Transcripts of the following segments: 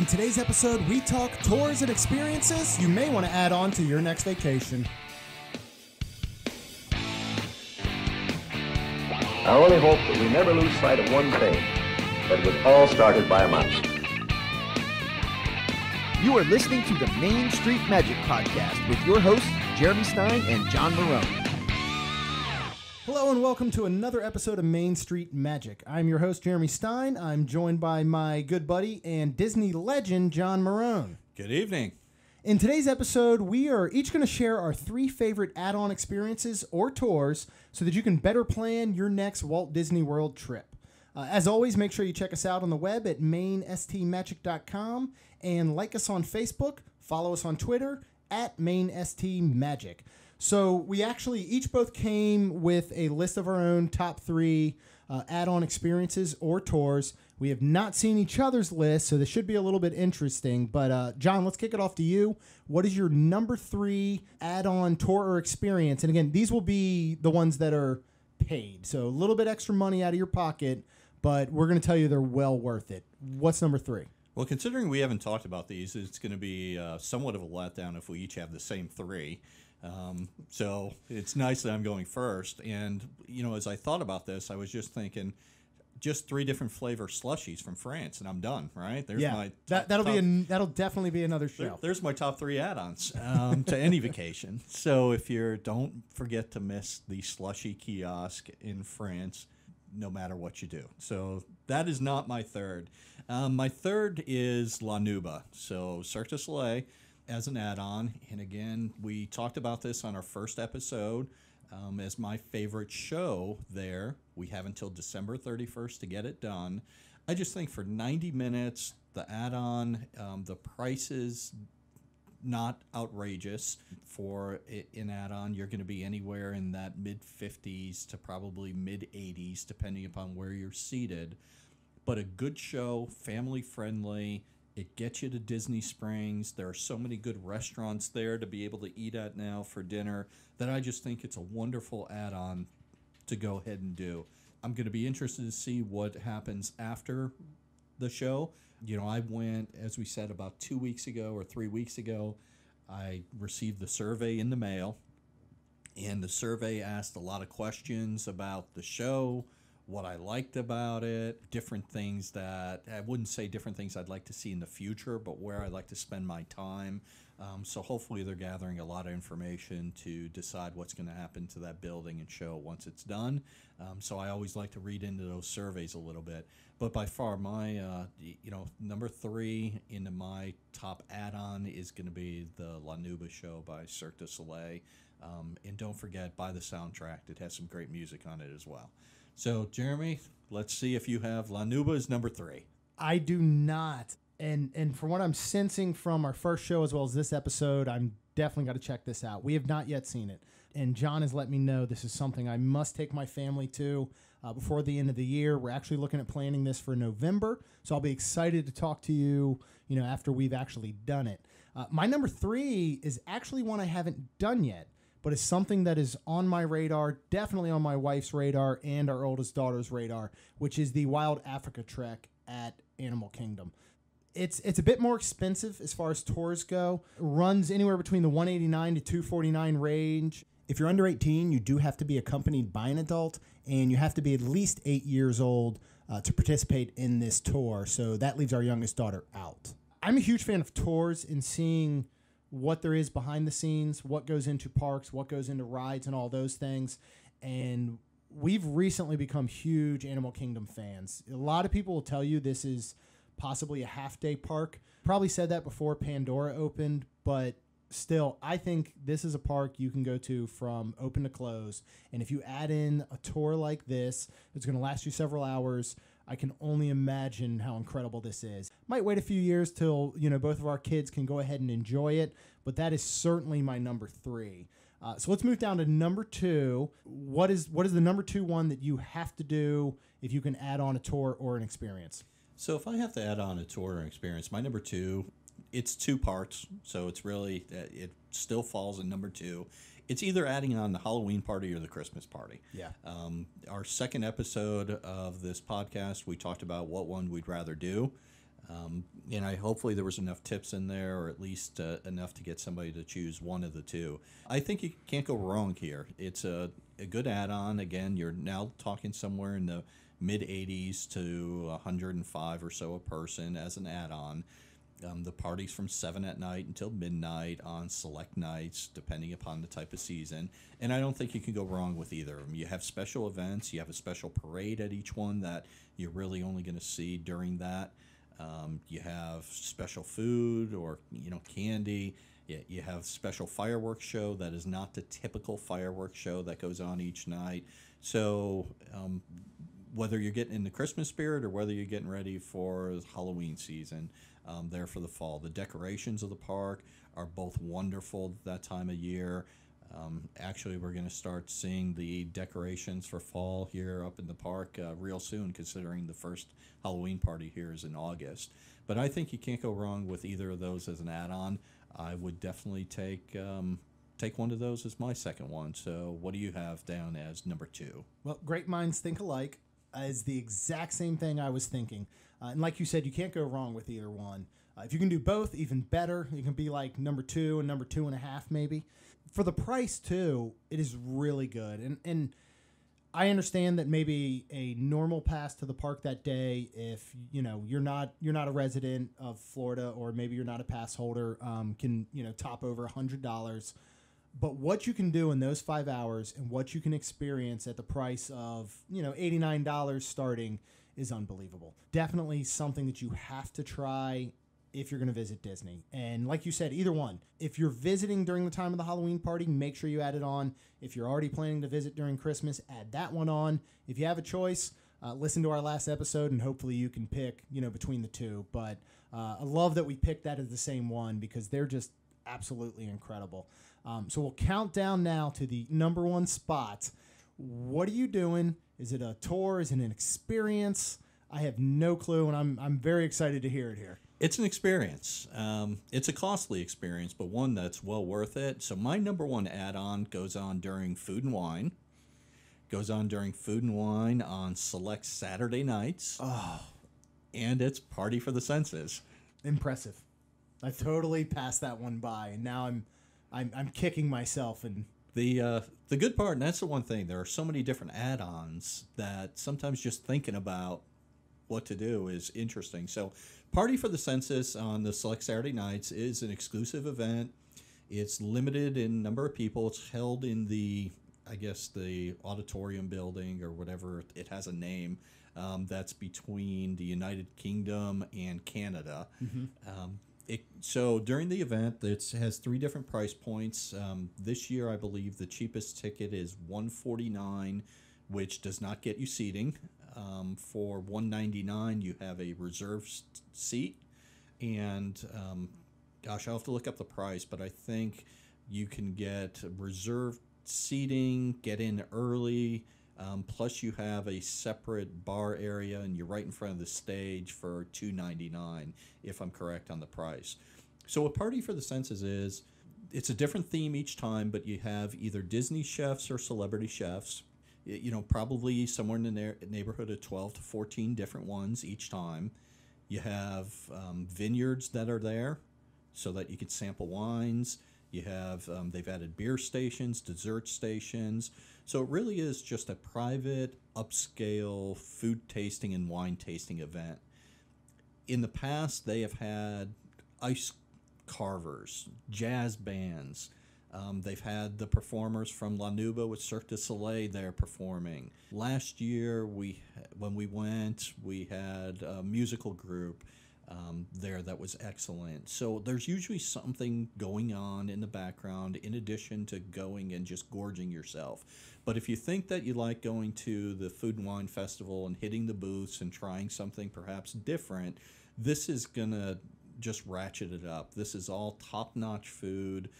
In today's episode, we talk tours and experiences you may want to add on to your next vacation. I only hope that we never lose sight of one thing, that it was all started by a mouse. You are listening to the Main Street Magic Podcast with your hosts, Jeremy Stein and John Marone. Hello and welcome to another episode of Main Street Magic. I'm your host, Jeremy Stein. I'm joined by my good buddy and Disney legend, John Marone. Good evening. In today's episode, we are each going to share our 3 favorite add-on experiences or tours so that you can better plan your next Walt Disney World trip. As always, make sure you check us out on the web at mainstmagic.com and like us on Facebook, follow us on Twitter at mainstmagic. So we actually each both came with a list of our own top 3 add-on experiences or tours. We have not seen each other's list, so this should be a little bit interesting. But John, let's kick it off to you. What is your number 3 add-on tour or experience? And again, these will be the ones that are paid. So a little bit extra money out of your pocket, but we're going to tell you they're well worth it. What's number 3? Well, considering we haven't talked about these, it's going to be somewhat of a letdown if we each have the same 3. So it's nice that I'm going first. And, you know, as I thought about this, I was just thinking just 3 different flavor slushies from France, and I'm done, right? There's my that'll definitely be another show. There's my top 3 add-ons to any vacation. So if don't forget to miss the slushy kiosk in France, no matter what you do. So that is not my third. My third is La Nuba. So Cirque du Soleil as an add-on. And again, we talked about this on our first episode as my favorite show there. We have until December 31st to get it done. I just think for 90 minutes, the add-on, the price is not outrageous for an add-on. You're going to be anywhere in that mid-50s to probably mid-80s, depending upon where you're seated. But a good show, family-friendly. It gets you to Disney Springs. There are so many good restaurants there to be able to eat at now for dinner that I just think it's a wonderful add-on to go ahead and do. I'm going to be interested to see what happens after the show. You know, I went, as we said, about 2 weeks ago or 3 weeks ago. I received the survey in the mail, and the survey asked a lot of questions about the show, what I liked about it, different things that, I wouldn't say different things I'd like to see in the future, but where I'd like to spend my time. So hopefully they're gathering a lot of information to decide what's going to happen to that building and show once it's done. So I always like to read into those surveys a little bit. But by far, my number 3 into my top add-on is going to be the La Nuba show by Cirque du Soleil. And don't forget, buy the soundtrack. It has some great music on it as well. So, Jeremy, let's see if you have La Nuba as number 3. I do not. And from what I'm sensing from our first show as well as this episode, I'm definitely got to check this out. We have not yet seen it. And John has let me know this is something I must take my family to before the end of the year. We're actually looking at planning this for November. So I'll be excited to talk to you, after we've actually done it. My number 3 is actually one I haven't done yet, but it's something that is on my radar, definitely on my wife's radar and our oldest daughter's radar, which is the Wild Africa Trek at Animal Kingdom. It's a bit more expensive as far as tours go. It runs anywhere between the $189 to $249 range. If you're under 18, you do have to be accompanied by an adult, and you have to be at least 8 years old to participate in this tour. So that leaves our youngest daughter out. I'm a huge fan of tours and seeing what there is behind the scenes, what goes into parks, what goes into rides and all those things. And we've recently become huge Animal Kingdom fans. A lot of people will tell you this is possibly a half-day park. Probably said that before Pandora opened, but still, I think this is a park you can go to from open to close. And if you add in a tour like this, it's going to last you several hours. I can only imagine how incredible this is. Might wait a few years till, both of our kids can go ahead and enjoy it, but that is certainly my number 3. So let's move down to number 2. What is the number 2 one that you have to do if you can add on a tour or an experience? So if I have to add on a tour or experience, my number 2, it's 2 parts, so it's really, it still falls in number 2. It's either adding on the Halloween party or the Christmas party. Yeah. Our second episode of this podcast, we talked about what one we'd rather do. And hopefully there was enough tips in there, or at least enough to get somebody to choose one of the two. I think you can't go wrong here. It's a good add-on. Again, you're now talking somewhere in the mid-80s to 105 or so a person as an add-on. The party's from 7 at night until midnight on select nights, depending upon the type of season. And I don't think you can go wrong with either of them. You have special events. You have a special parade at each one that you're really only going to see during that. You have special food or, candy. You have special fireworks show that is not the typical fireworks show that goes on each night. So whether you're getting in the Christmas spirit or whether you're getting ready for Halloween season, there for the fall. The decorations of the park are both wonderful that time of year. Actually, we're going to start seeing the decorations for fall here up in the park real soon, considering the first Halloween party here is in August. But I think you can't go wrong with either of those as an add-on. I would definitely take one of those as my second one. So what do you have down as number 2? Well, great minds think alike. Is the exact same thing I was thinking. And like you said, you can't go wrong with either one. If you can do both, even better. You can be like number 2 and number 2.5 maybe. For the price too, it is really good. And I understand that maybe a normal pass to the park that day, if you're not a resident of Florida, or maybe you're not a pass holder, can top over $100. But what you can do in those 5 hours and what you can experience at the price of $89 starting is unbelievable. Definitely something that you have to try if you're going to visit Disney. And like you said, either one. If you're visiting during the time of the Halloween party, make sure you add it on. If you're already planning to visit during Christmas, add that one on. If you have a choice, listen to our last episode and hopefully you can pick, between the two. But I love that we picked that as the same one because they're just absolutely incredible. So we'll count down now to the number 1 spot. What are you doing? Is it a tour? Is it an experience? I have no clue, and I'm very excited to hear it here. It's an experience. It's a costly experience, but one that's well worth it. So my number 1 add-on goes on during Food and Wine. Goes on during Food and Wine on select Saturday nights. Oh, and it's Party for the Senses. Impressive. I totally passed that one by, and now I'm kicking myself. And the good part, and that's the one thing, there are so many different add-ons that sometimes just thinking about what to do is interesting. So Party for the Census on the select Saturday nights is an exclusive event. It's limited in number of people. It's held in the auditorium building or whatever. It has a name that's between the United Kingdom and Canada. Mm-hmm. So during the event, it has 3 different price points. This year, I believe the cheapest ticket is $149, which does not get you seating. For $199, you have a reserved seat, and I'll have to look up the price, but I think you can get reserved seating, get in early, plus you have a separate bar area, and you're right in front of the stage for $299, if I'm correct on the price. So a Party for the Senses is, it's a different theme each time, but you have either Disney chefs or celebrity chefs. Probably somewhere in the neighborhood of 12 to 14 different ones each time. You have vineyards that are there so that you can sample wines. You have, they've added beer stations, dessert stations. So it really is just a private, upscale food tasting and wine tasting event. In the past, they have had ice carvers, jazz bands. They've had the performers from La Nuba with Cirque du Soleil there performing. Last year, when we went, we had a musical group there that was excellent. So there's usually something going on in the background in addition to going and just gorging yourself. But if you think that you like going to the Food and Wine Festival and hitting the booths and trying something perhaps different, this is going to just ratchet it up. This is all top-notch food.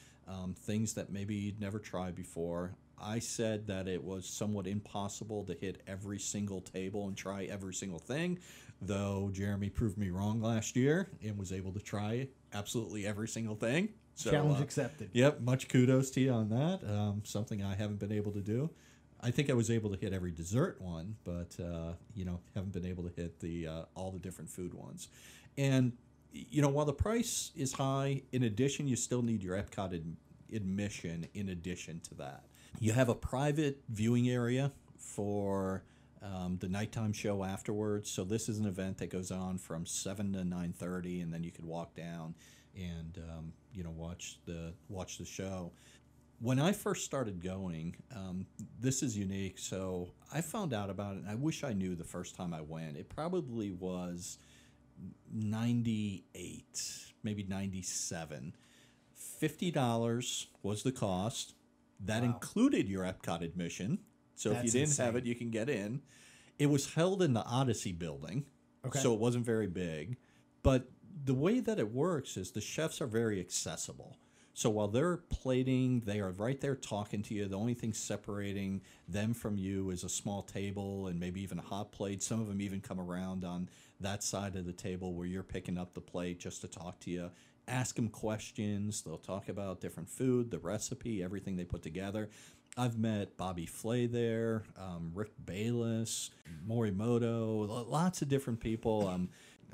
Things that maybe you'd never tried before. I said that it was somewhat impossible to hit every single table and try every single thing, though Jeremy proved me wrong last year and was able to try absolutely every single thing. So, challenge accepted. Yep, much kudos to you on that. Something I haven't been able to do. I think I was able to hit every dessert one, but haven't been able to hit all the different food ones. And, while the price is high, in addition, you still need your Epcot admission in addition to that. You have a private viewing area for the nighttime show afterwards. So this is an event that goes on from 7 to 9:30, and then you could walk down and watch the show. When I first started going, this is unique. So I found out about it, and I wish I knew the first time I went. It probably was 98, maybe 97. $50 was the cost. That included your Epcot admission. So if you didn't have it, you can get in. It was held in the Odyssey building, so it wasn't very big. But the way that it works is the chefs are very accessible. So while they're plating, they are right there talking to you. The only thing separating them from you is a small table and maybe even a hot plate. Some of them even come around on that side of the table where you're picking up the plate just to talk to you. Ask them questions. They'll talk about different food, the recipe, everything they put together. I've met Bobby Flay there, Rick Bayless, Morimoto, lots of different people.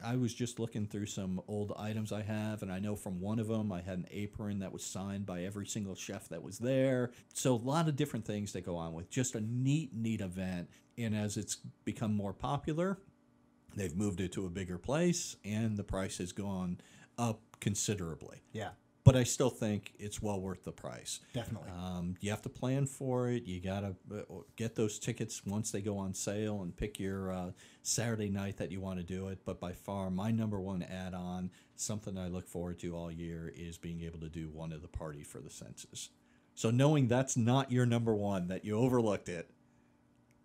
I was just looking through some old items I have, and I know from one of them I had an apron that was signed by every single chef that was there. So a lot of different things that go on with just a neat event. And as it's become more popular, they've moved it to a bigger place, and the price has gone up considerably. Yeah. But I still think it's well worth the price. Definitely. You have to plan for it. You got to get those tickets once they go on sale and pick your Saturday night that you want to do it. But by far, my number one add-on, something I look forward to all year, is being able to do one of the Party for the Senses. So knowing that's not your number one, that you overlooked it,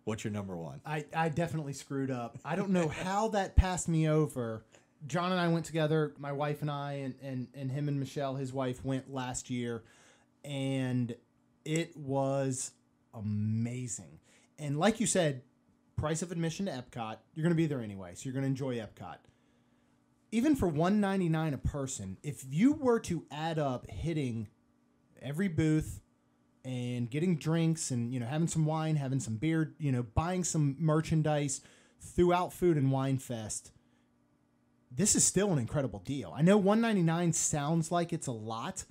what's your number one? I definitely screwed up. I don't know how that passed me over. John and I went together, my wife and I, and him and Michelle, his wife, went last year, and it was amazing. And like you said, price of admission to Epcot, you're going to be there anyway, so you're going to enjoy Epcot. Even for $199 a person, if you were to add up hitting every booth and getting drinks and having some wine, having some beer, buying some merchandise throughout Food and Wine Fest, this is still an incredible deal. I know $199 sounds like it's a lot,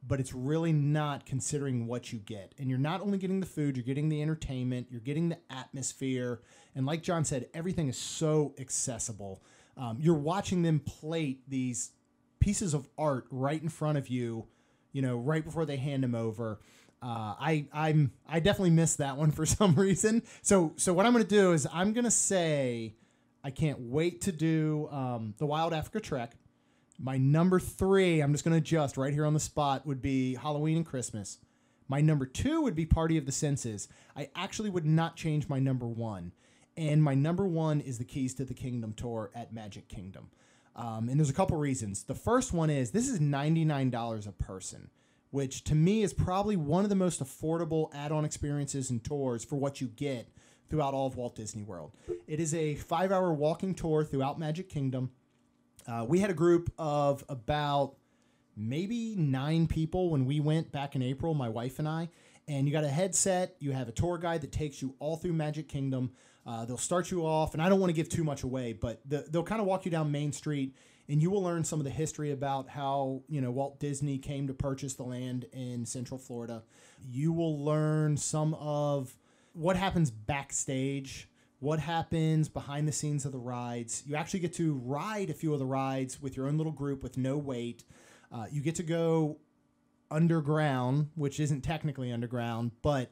but it's really not, considering what you get. And you're not only getting the food, you're getting the entertainment, you're getting the atmosphere. And like John said, everything is so accessible. You're watching them plate these pieces of art right in front of you, right before they hand them over. I definitely missed that one for some reason. So what I'm going to do is I'm going to say I can't wait to do the Wild Africa Trek. My number 3, I'm just going to adjust right here on the spot, would be Halloween and Christmas. My number 2 would be Party of the Senses. I actually would not change my number 1. And my number 1 is the Keys to the Kingdom tour at Magic Kingdom. And there's a couple reasons. The first one is this is $99 a person, which to me is probably one of the most affordable add-on experiences and tours for what you get throughout all of Walt Disney World. It is a 5-hour walking tour throughout Magic Kingdom. We had a group of about maybe 9 people when we went back in April, my wife and I. And you got a headset. You have a tour guide that takes you all through Magic Kingdom. They'll start you off, and I don't want to give too much away, but they'll kind of walk you down Main Street, and you will learn some of the history about how Walt Disney came to purchase the land in Central Florida. You will learn some of what happens backstage, what happens behind the scenes of the rides. You actually get to ride a few of the rides with your own little group with no wait. You get to go underground, which isn't technically underground, but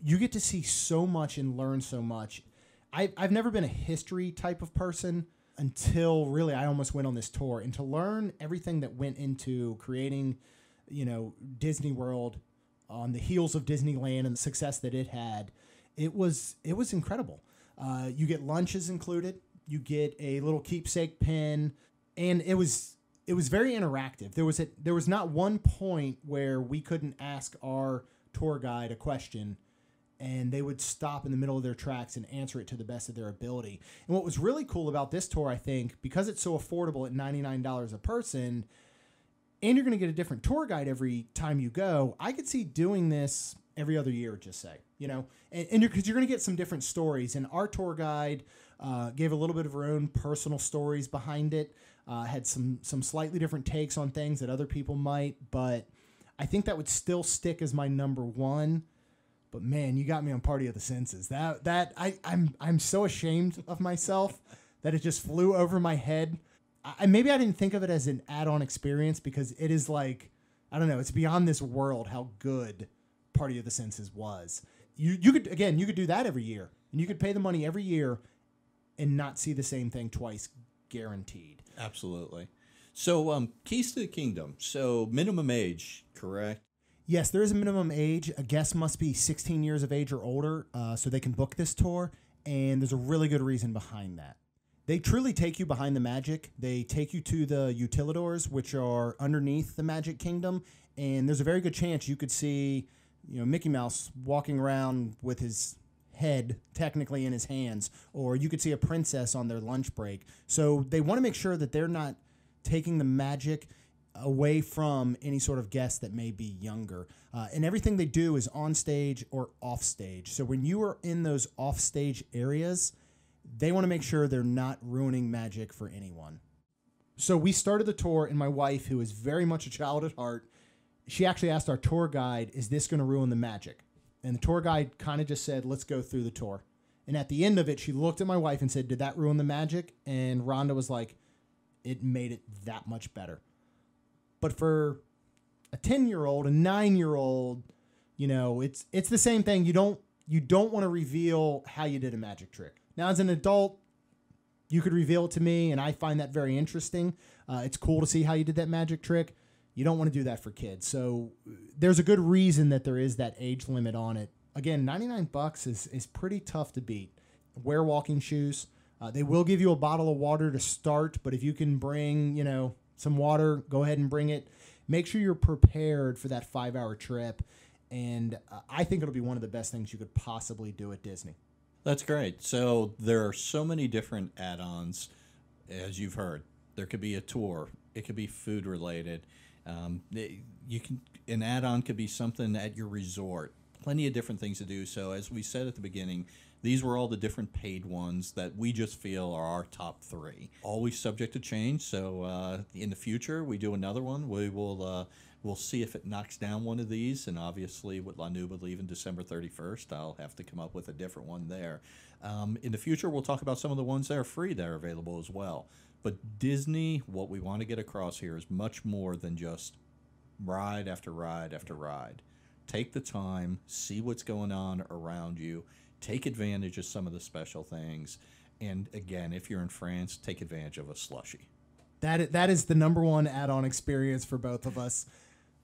you get to see so much and learn so much. I've never been a history type of person until really I almost went on this tour. And to learn everything that went into creating, Disney World on the heels of Disneyland and the success that it had, it was incredible. You get lunches included. You get a little keepsake pin, and it was very interactive. There was not one point where we couldn't ask our tour guide a question, and they would stop in the middle of their tracks and answer it to the best of their ability. And what was really cool about this tour, I think, because it's so affordable at $99 a person, and you're going to get a different tour guide every time you go, I could see doing this every other year, just say, and because you're going to get some different stories. And our tour guide gave a little bit of her own personal stories behind it. Had some slightly different takes on things that other people might, but I think that would still stick as my number one. But man, you got me on Party of the Senses. I'm so ashamed of myself that it just flew over my head. Maybe I didn't think of it as an add-on experience because it is like, I don't know, it's beyond this world how good Party of the Senses was. You could do that every year, and you could pay the money every year and not see the same thing twice, guaranteed. Absolutely. So, Keys to the Kingdom. So, minimum age, correct? Yes, there is a minimum age. A guest must be 16 years of age or older so they can book this tour, and there's a really good reason behind that. They truly take you behind the magic. They take you to the utilidors, which are underneath the Magic Kingdom, and there's a very good chance you could see, Mickey Mouse walking around with his head technically in his hands, or you could see a princess on their lunch break. So they want to make sure that they're not taking the magic away from any sort of guest that may be younger. And everything they do is on stage or off stage. So when you are in those off stage areas, they want to make sure they're not ruining magic for anyone. So we started the tour, and my wife, who is very much a child at heart, she actually asked our tour guide, is this going to ruin the magic? And the tour guide kind of just said, let's go through the tour. And at the end of it, she looked at my wife and said, did that ruin the magic? And Rhonda was like, it made it that much better. But for a 10-year-old, a 9-year-old, it's the same thing. You don't want to reveal how you did a magic trick. Now, as an adult, you could reveal it to me, and I find that very interesting. It's cool to see how you did that magic trick. You don't want to do that for kids. So there's a good reason that there is that age limit on it. Again, $99 is pretty tough to beat. Wear walking shoes. They will give you a bottle of water to start, but if you can bring, some water, go ahead and bring it. Make sure you're prepared for that 5-hour trip. And I think it'll be one of the best things you could possibly do at Disney. That's great. So there are so many different add-ons, as you've heard. There could be a tour. It could be food related. An add-on could be something at your resort. Plenty of different things to do. So as we said at the beginning, these were all the different paid ones that we just feel are our top 3. Always subject to change. So in the future, we do another one. We'll see if it knocks down one of these. And obviously, with La Nuba leaving December 31st, I'll have to come up with a different one there. In the future, we'll talk about some of the ones that are free that are available as well. But Disney, what we want to get across here is much more than just ride after ride after ride. Take the time, see what's going on around you, take advantage of some of the special things. And again, if you're in France, take advantage of a slushie. That is the number one add-on experience for both of us,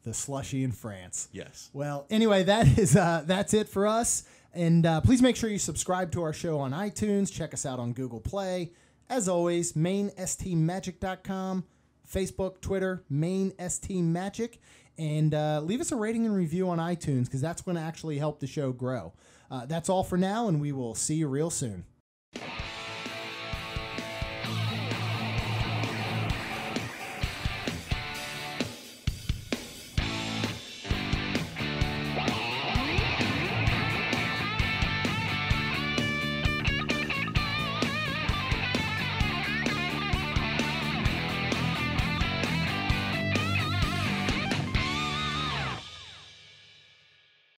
the slushie in France. Yes. Well, anyway, that's it for us. And please make sure you subscribe to our show on iTunes. Check us out on Google Play. As always, mainstmagic.com, Facebook, Twitter, mainstmagic. And leave us a rating and review on iTunes because that's going to actually help the show grow. That's all for now, and we will see you real soon.